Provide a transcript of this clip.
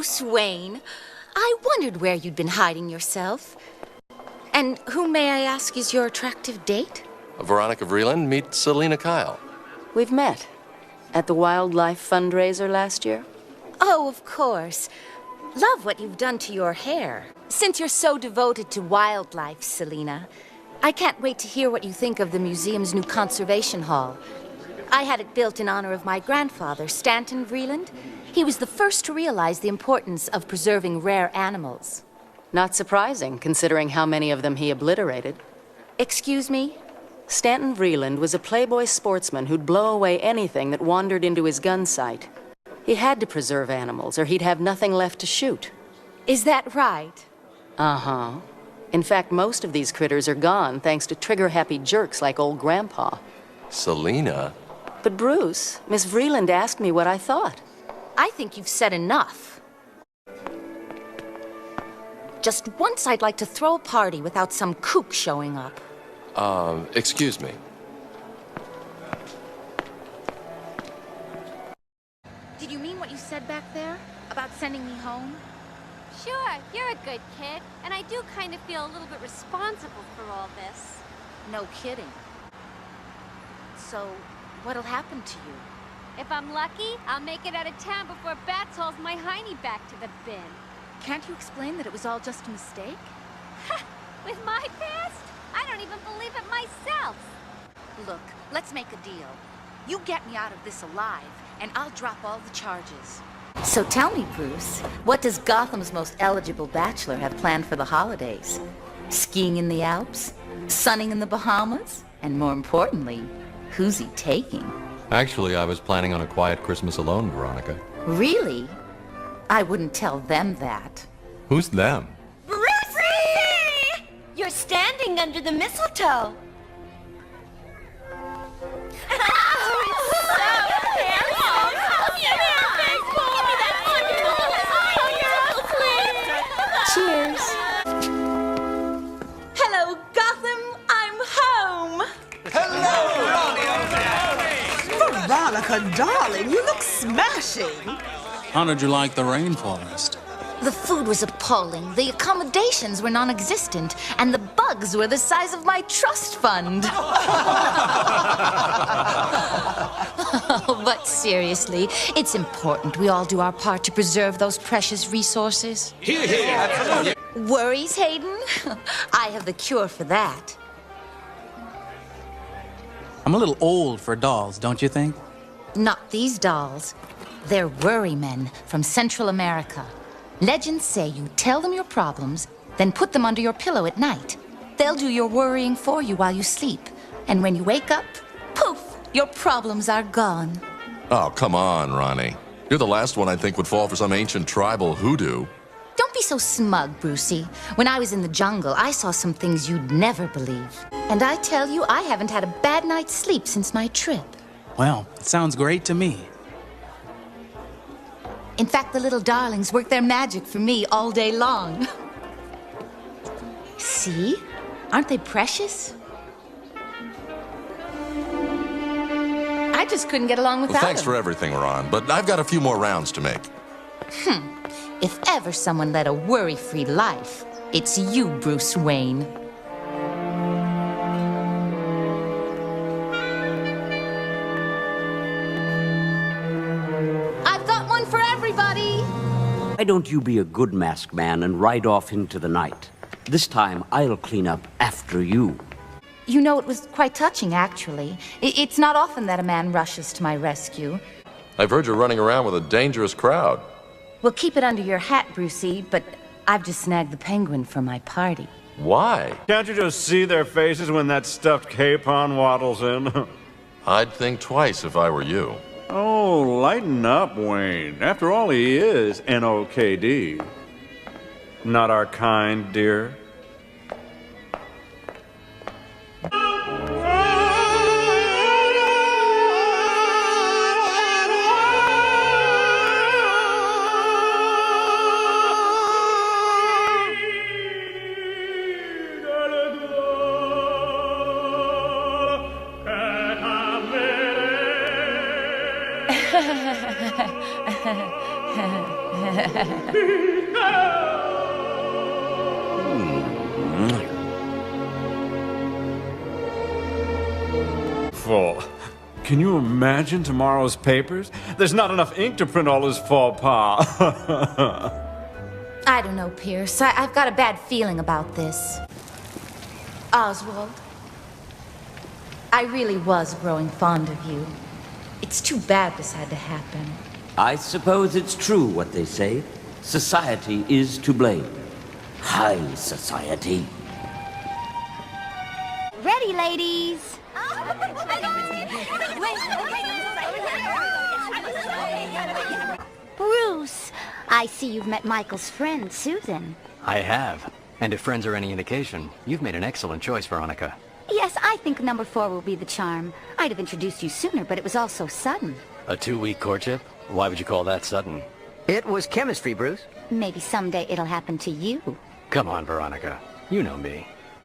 Bruce Wayne. I wondered where you'd been hiding yourself. And who, may I ask, is your attractive date? Veronica Vreeland, meet Selina Kyle. We've met. At the wildlife fundraiser last year? Oh, of course. Love what you've done to your hair. Since you're so devoted to wildlife, Selina, I can't wait to hear what you think of the museum's new conservation hall. I had it built in honor of my grandfather, Stanton Vreeland. He was the first to realize the importance of preserving rare animals. Not surprising, considering how many of them he obliterated. Excuse me? Stanton Vreeland was a playboy sportsman who'd blow away anything that wandered into his gun sight. He had to preserve animals, or he'd have nothing left to shoot. Is that right? Uh-huh. In fact, most of these critters are gone thanks to trigger-happy jerks like old Grandpa. Selina? But Bruce, Miss Vreeland asked me what I thought. I think you've said enough. Just once I'd like to throw a party without some kook showing up. Excuse me. Did you mean what you said back there? About sending me home? Sure, you're a good kid, and I do kind of feel a little bit responsible for all this. No kidding. So, what'll happen to you? If I'm lucky, I'll make it out of town before Bats hauls my hiney back to the bin. Can't you explain that it was all just a mistake? Ha! With my past? I don't even believe it myself. Look, let's make a deal. You get me out of this alive, and I'll drop all the charges. So tell me, Bruce, what does Gotham's most eligible bachelor have planned for the holidays? Skiing in the Alps? Sunning in the Bahamas? And more importantly, who's he taking? Actually, I was planning on a quiet Christmas alone, Veronica. Really? I wouldn't tell them that. Who's them? Brucey! You're standing under the mistletoe. Cheers. Hello, Gotham. I'm home. Veronica, darling, you look smashing. How did you like the rainforest? The food was appalling, the accommodations were non-existent, and the bugs were the size of my trust fund. But seriously, it's important we all do our part to preserve those precious resources. Here. Worries, Hayden? I have the cure for that. I'm a little old for dolls, don't you think? Not these dolls. They're worry men from Central America. Legends say you tell them your problems, then put them under your pillow at night. They'll do your worrying for you while you sleep. And when you wake up, poof, your problems are gone. Oh, come on, Ronnie. You're the last one I think would fall for some ancient tribal hoodoo. Don't be so smug, Brucey. When I was in the jungle, I saw some things you'd never believe. And I tell you, I haven't had a bad night's sleep since my trip. Well, it sounds great to me. In fact, the little darlings work their magic for me all day long. See? Aren't they precious? I just couldn't get along without Well, thanks them. for everything, Ron, but I've got a few more rounds to make. If ever someone led a worry-free life, it's you, Bruce Wayne. I've got one for everybody! Why don't you be a good masked man and ride off into the night? This time, I'll clean up after you. You know, it was quite touching, actually. It's not often that a man rushes to my rescue. I've heard you're running around with a dangerous crowd. Well, keep it under your hat, Brucey, but I've just snagged the penguin for my party. Why? Can't you just see their faces when that stuffed capon waddles in? I'd think twice if I were you. Oh, lighten up, Wayne. After all, he is NOKD. Not our kind, dear. Full. Can you imagine tomorrow's papers? There's not enough ink to print all his faux pas. I don't know, Pierce. I've got a bad feeling about this. Oswald, I really was growing fond of you. It's too bad this had to happen. I suppose it's true what they say. Society is to blame. High society. Ready, ladies? Bruce, I see you've met Michael's friend, Susan. I have. And if friends are any indication, you've made an excellent choice, Veronica. Yes, I think number 4 will be the charm. I'd have introduced you sooner, but it was all so sudden. A 2-week courtship? Why would you call that sudden? It was chemistry, Bruce. Maybe someday it'll happen to you. Come on, Veronica. You know me.